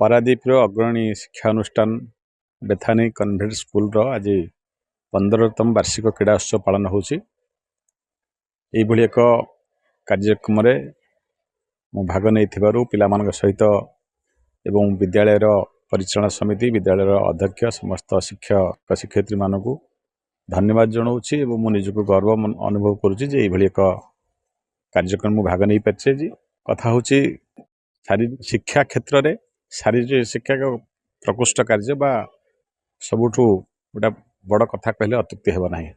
पारादीप अग्रणी शिक्षानुष्ठान Bethany convent school आज 15तम वार्षिक क्रीड़ा उत्सव पालन होची। एक कार्यक्रम भाग नहीं पिला सहित एवं विद्यालय परिचालन समिति विद्यालय अध्यक्ष समस्त शिक्षक शिक्षयित्री मान धन्यवाद जनाऊँगी। निजक गर्व अनुभव करुँच कार्यक्रम भाग नहीं पारे। कथा हूँ शिक्षा क्षेत्र में शारीरिक शिक्षा प्रकृष्ट कार्य बा सबुठू गोटा बड़ कथा कहले अत्युक्ति हेब नाही।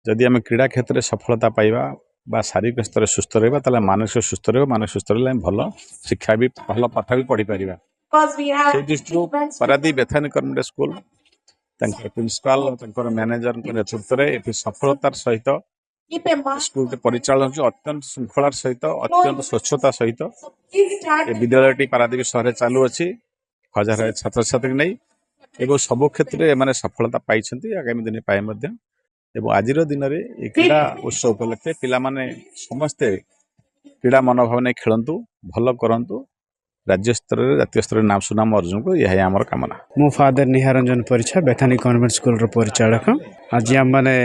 जदि आम क्रीड़ा क्षेत्र में सफलता पाइबा बा शारीरिक स्तर सुस्थ रहा ताले मानसिक सुस्थ रहा। मानसिक सुस्थ रहा भल शिक्षा भी भल पाठ भी पढ़ी पारिबा। से दृष्टि Paradip Bethany convent school principal manager नेतृत्व में सफलतार सहित स्कूल परिचालन अत्यंत श्रृंखलार सहित अत्यंत स्वच्छता सहित विद्यालय पारादीप सहर चालू अच्छी। हजार छात्र छात्री नहीं एवं सबु क्षेत्र में सफलता पाई आगामी दिन पाए आज दिन में क्रीड़ा उत्सव उपलक्षे पिला माने समस्ते क्रीड़ा मनोभाव नहीं खेलतु भल करतु राज्य स्तर जातीय स्तर नाम सुनाम अर्जुन को यह आम कामना। मो father Niharanjan परिछा Bethany convent school परिचालक। आज आम मैंने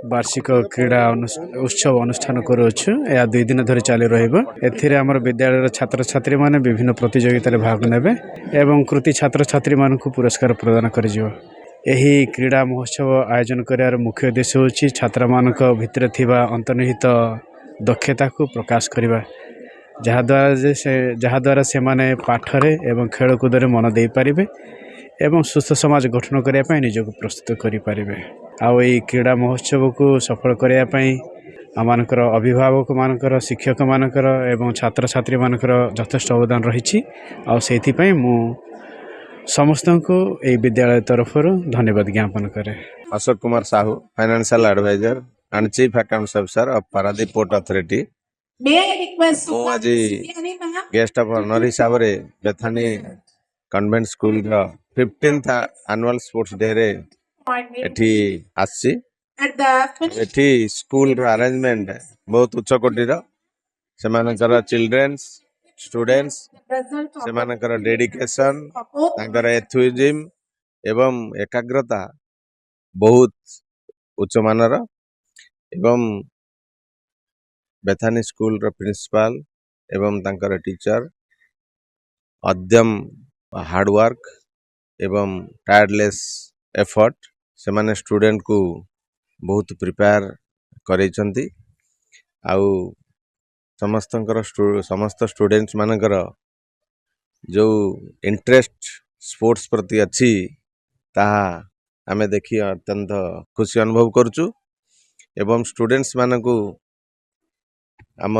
वार्षिक क्रीड़ा उत्सव अनुष्ठान करुच्छू। यह 2 दिन धरी चालू रम विद्यालय छात्र छात्री मैंने विभिन्न प्रतियोगितार भाग नेबे एवं कृति छात्र छात्री मान पुरस्कार प्रदान कर क्रीड़ा महोत्सव आयोजन कर मुख्य उद्देश्य होछि छात्र मान भितर थिबा अंतर्निहित दक्षता को प्रकाश करवा जहाद्वारा से माने पाठरे एवं खेलकूद में मन दे पारिबे एवं सुस्थ समाज गठन करने निजक प्रस्तुत करें। आउ ये क्रीड़ा महोत्सव को सफल करने आमर अभिभावक मानकर शिक्षक मानकर एवं छात्र छात्री मानकर यथेष्ट अवदान रही। मु समस्त को ये विद्यालय तरफ धन्यवाद ज्ञापन करे। Ashok Kumar Sahu financial adviser and chief accounts officer of Paradip port authority. आज गेस्ट ऑफ ऑनर हिसाब से Bethany convent school 15th annual sports day रे एठी आसी। एठी स्कूल रो अरेंजमेंट बहुत उच्च कोटीर से मानकर चिल्ड्रेन्स स्टूडेंट्स से मानकर डेडिकेशन तांकर एथुइज्म एवं एकाग्रता बहुत उच्च मानर एवं बेथानी स्कूल रो प्रिंसिपल एवं तांकर टीचर अद्यम हार्डवर्क एवं टायरलेस एफर्ट से माने स्टूडेंट को बहुत प्रिपेयर करैछंती। आउ समस्त स्टूडेंट्स मानकर जो इंटरेस्ट स्पोर्ट्स प्रति अच्छी ताहा आमे देखी अत्यंत खुशी अनुभव करचु एवं स्टूडेंट्स मानकू आम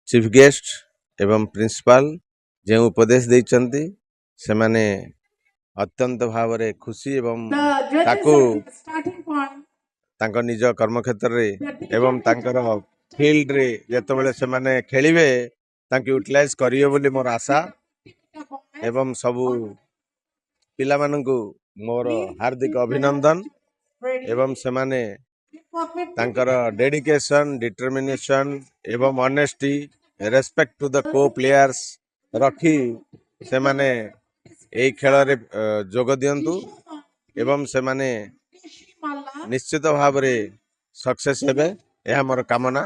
चीफ गेस्ट एवं प्रिंसिपल जो उपदेश देइचंती से माने अत्यंत भाव रे खुशी एवं ताकू तांको निज कर्म क्षेत्र रे एवं तांकर फील्ड रे जेतबेले से माने खेलिबे तांको यूटिलाइज करियो बोली मोर आशा एवं सबू पिला मानकू मोर हार्दिक अभिनंदन एवं से माने तांकर डेडिकेशन डिटरमिनेशन एवं ऑनेस्टी रेस्पेक्ट टू द को प्लेयर्स रखी से माने एई खेल रे जोग दियंतु एवं से माने निश्चित भाव रे सक्सेस हेबे यह मोर कामना।